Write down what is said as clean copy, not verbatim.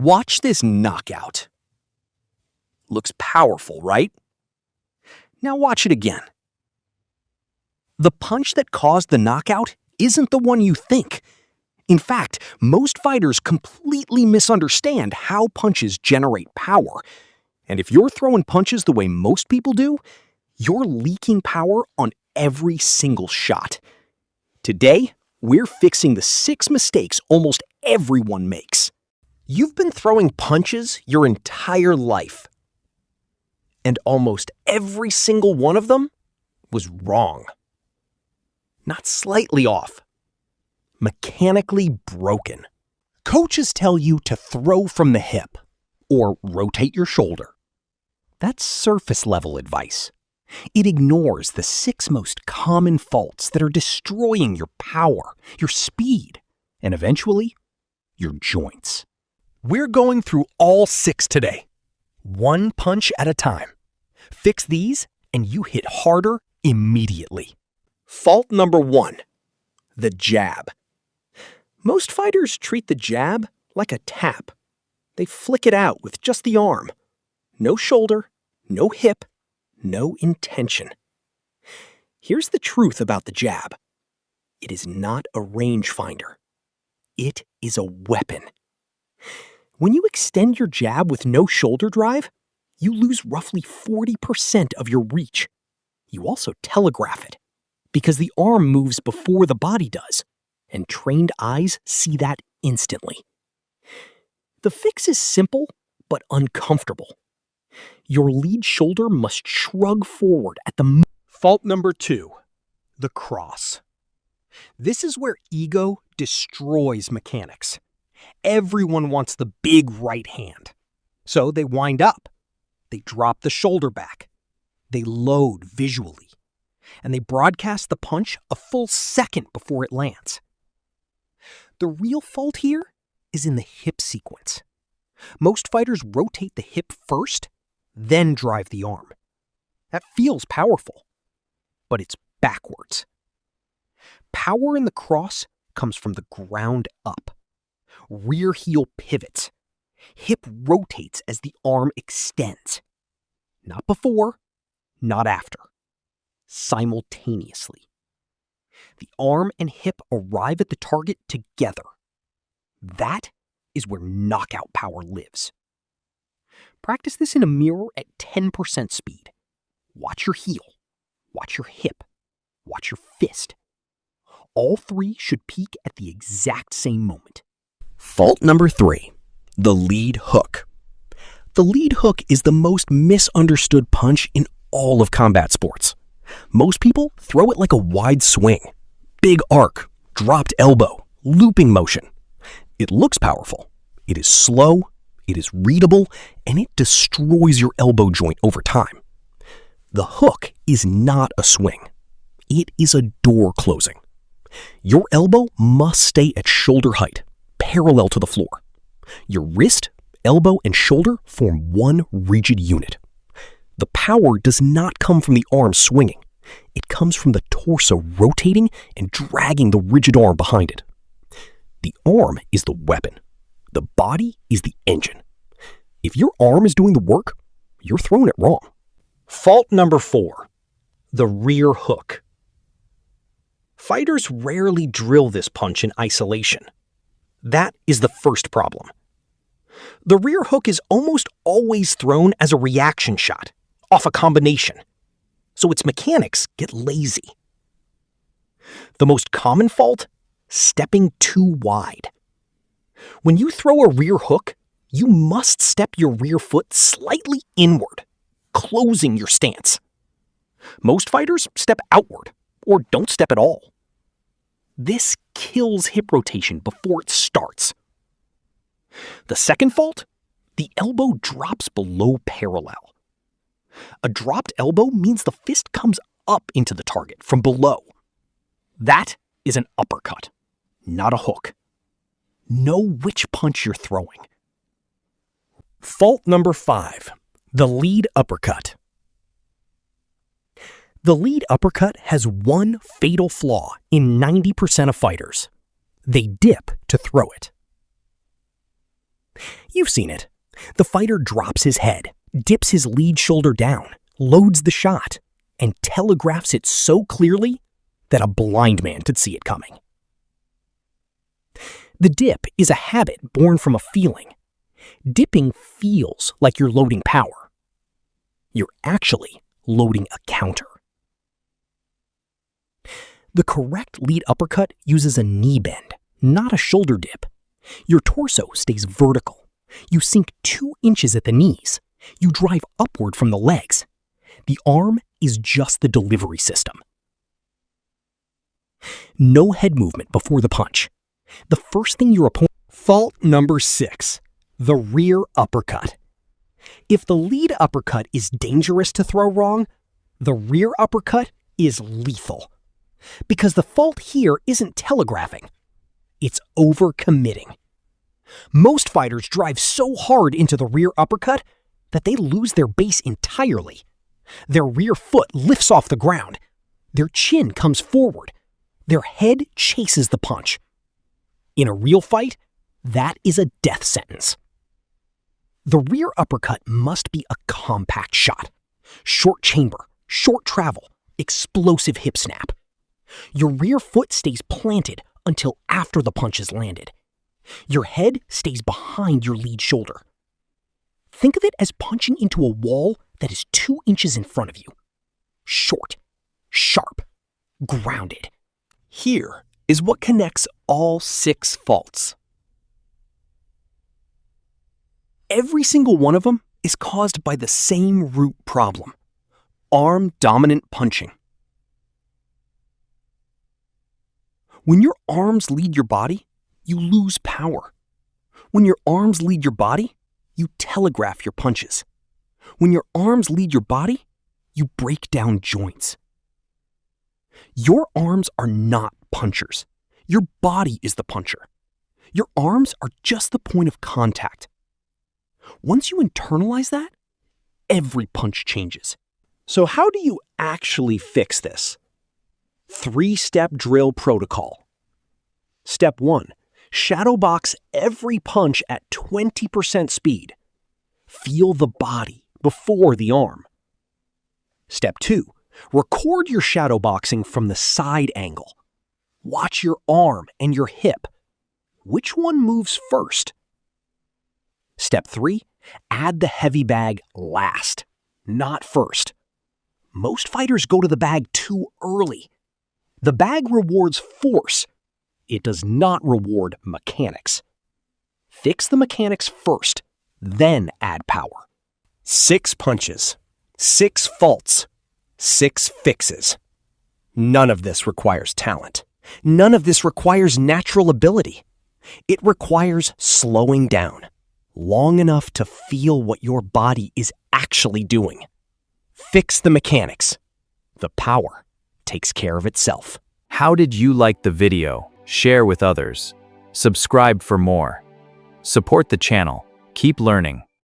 Watch this knockout. Looks powerful, right? Now watch it again. The punch that caused the knockout isn't the one you think. In fact, most fighters completely misunderstand how punches generate power. And if you're throwing punches the way most people do, you're leaking power on every single shot. Today, we're fixing the 6 mistakes almost everyone makes. You've been throwing punches your entire life. And almost every single one of them was wrong. Not slightly off. Mechanically broken. Coaches tell you to throw from the hip or rotate your shoulder. That's surface-level advice. It ignores the 6 most common faults that are destroying your power, your speed, and eventually, your joints. We're going through all 6 today, one punch at a time. Fix these, and you hit harder immediately. Fault number 1, the jab. Most fighters treat the jab like a tap. They flick it out with just the arm. No shoulder, no hip, no intention. Here's the truth about the jab. It is not a rangefinder. It is a weapon. When you extend your jab with no shoulder drive, you lose roughly 40% of your reach. You also telegraph it, because the arm moves before the body does, and trained eyes see that instantly. The fix is simple, but uncomfortable. Your lead shoulder must shrug forward at the Fault number 2, the cross. This is where ego destroys mechanics. Everyone wants the big right hand. So they wind up. They drop the shoulder back. They load visually. And they broadcast the punch a full second before it lands. The real fault here is in the hip sequence. Most fighters rotate the hip first, then drive the arm. That feels powerful, but it's backwards. Power in the cross comes from the ground up. Rear heel pivots. Hip rotates as the arm extends. Not before, not after. Simultaneously. The arm and hip arrive at the target together. That is where knockout power lives. Practice this in a mirror at 10% speed. Watch your heel. Watch your hip. Watch your fist. All 3 should peak at the exact same moment. Fault number 3, the lead hook. The lead hook is the most misunderstood punch in all of combat sports. Most people throw it like a wide swing. Big arc, dropped elbow, looping motion. It looks powerful. It is slow, it is readable, and it destroys your elbow joint over time. The hook is not a swing. It is a door closing. Your elbow must stay at shoulder height, parallel to the floor. Your wrist, elbow, and shoulder form one rigid unit. The power does not come from the arm swinging. It comes from the torso rotating and dragging the rigid arm behind it. The arm is the weapon. The body is the engine. If your arm is doing the work, you're throwing it wrong. Fault number 4, the rear hook. Fighters rarely drill this punch in isolation. That is the first problem. The rear hook is almost always thrown as a reaction shot, off a combination, so its mechanics get lazy. The most common fault? Stepping too wide. When you throw a rear hook, you must step your rear foot slightly inward, closing your stance. Most fighters step outward, or don't step at all. This kills hip rotation before it starts. The second fault? The elbow drops below parallel. A dropped elbow means the fist comes up into the target from below. That is an uppercut, not a hook. Know which punch you're throwing. Fault number 5, the lead uppercut. The lead uppercut has one fatal flaw in 90% of fighters. They dip to throw it. You've seen it. The fighter drops his head, dips his lead shoulder down, loads the shot, and telegraphs it so clearly that a blind man could see it coming. The dip is a habit born from a feeling. Dipping feels like you're loading power. You're actually loading a counter. The correct lead uppercut uses a knee bend, not a shoulder dip. Your torso stays vertical. You sink 2 inches at the knees. You drive upward from the legs. The arm is just the delivery system. No head movement before the punch. The first thing your opponent... Fault number 6, the rear uppercut. If the lead uppercut is dangerous to throw wrong, the rear uppercut is lethal. Because the fault here isn't telegraphing, it's overcommitting. Most fighters drive so hard into the rear uppercut that they lose their base entirely. Their rear foot lifts off the ground. Their chin comes forward. Their head chases the punch. In a real fight, that is a death sentence. The rear uppercut must be a compact shot. Short chamber, short travel, explosive hip snap. Your rear foot stays planted until after the punch is landed. Your head stays behind your lead shoulder. Think of it as punching into a wall that is 2 inches in front of you. Short, sharp, grounded. Here is what connects all 6 faults. Every single one of them is caused by the same root problem: arm-dominant punching. When your arms lead your body, you lose power. When your arms lead your body, you telegraph your punches. When your arms lead your body, you break down joints. Your arms are not punchers. Your body is the puncher. Your arms are just the point of contact. Once you internalize that, every punch changes. So how do you actually fix this? 3-step drill protocol. Step 1. Shadow box every punch at 20% speed. Feel the body before the arm. Step 2. Record your shadow boxing from the side angle. Watch your arm and your hip. Which one moves first? Step 3. Add the heavy bag last, not first. Most fighters go to the bag too early. The bag rewards force. It does not reward mechanics. Fix the mechanics first, then add power. 6 punches, 6 faults, 6 fixes. None of this requires talent. None of this requires natural ability. It requires slowing down long enough to feel what your body is actually doing. Fix the mechanics. The power takes care of itself. How did you like the video? Share with others. Subscribe for more. Support the channel. Keep learning.